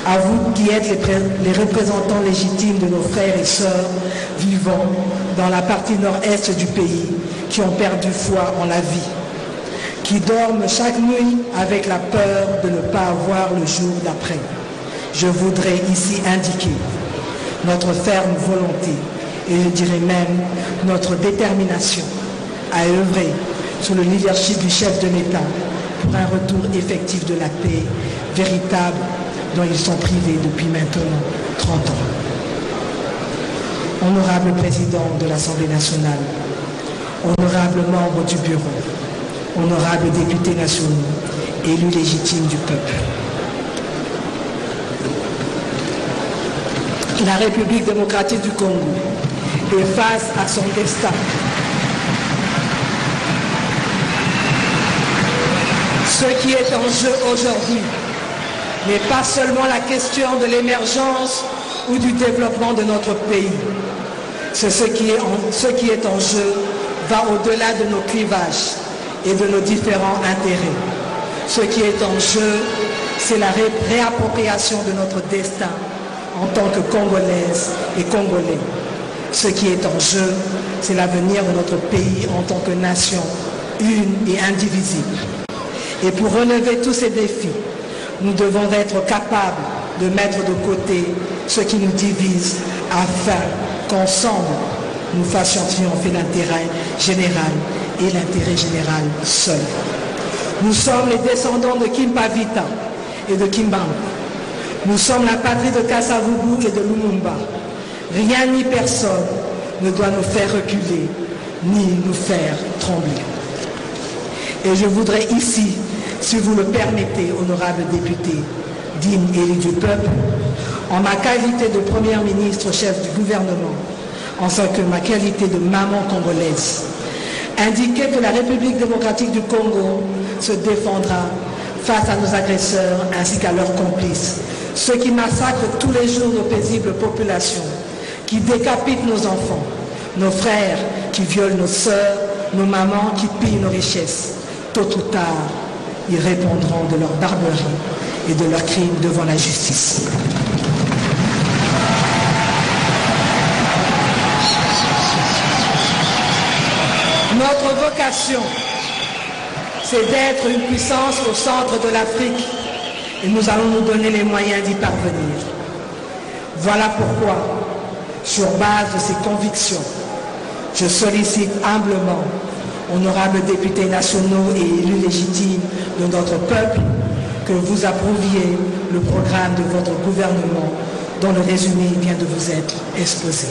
À vous qui êtes les représentants légitimes de nos frères et sœurs vivant dans la partie nord-est du pays, qui ont perdu foi en la vie, qui dorment chaque nuit avec la peur de ne pas avoir le jour d'après. Je voudrais ici indiquer notre ferme volonté, et je dirais même notre détermination à œuvrer sous le leadership du chef de l'État pour un retour effectif de la paix véritable dont ils sont privés depuis maintenant 30 ans. Honorable président de l'Assemblée nationale, honorable membre du bureau, honorables députés nationaux, élus légitimes du peuple. La République démocratique du Congo est face à son destin. Ce qui est en jeu aujourd'hui n'est pas seulement la question de l'émergence ou du développement de notre pays. Ce qui est en jeu va au-delà de nos clivages et de nos différents intérêts. Ce qui est en jeu, c'est la réappropriation de notre destin en tant que Congolaises et Congolais. Ce qui est en jeu, c'est l'avenir de notre pays en tant que nation une et indivisible. Et pour relever tous ces défis, nous devons être capables de mettre de côté ce qui nous divise afin qu'ensemble, nous fassions triompher l'intérêt général et l'intérêt général seul. Nous sommes les descendants de Kimpavita et de Kimbangu. Nous sommes la patrie de Kasavubu et de Lumumba. Rien ni personne ne doit nous faire reculer, ni nous faire trembler. Et je voudrais ici, si vous le permettez, honorables députés, dignes élus du peuple, en ma qualité de première ministre, chef du gouvernement, en tant que ma qualité de maman congolaise, indiquer que la République démocratique du Congo se défendra face à nos agresseurs ainsi qu'à leurs complices, ceux qui massacrent tous les jours nos paisibles populations, qui décapitent nos enfants, nos frères qui violent nos sœurs, nos mamans qui pillent nos richesses. Tôt ou tard, ils répondront de leur barbarie et de leurs crimes devant la justice. Notre vocation, c'est d'être une puissance au centre de l'Afrique et nous allons nous donner les moyens d'y parvenir. Voilà pourquoi, sur base de ces convictions, je sollicite humblement, honorables députés nationaux et élus légitimes de notre peuple, que vous approuviez le programme de votre gouvernement dont le résumé vient de vous être exposé.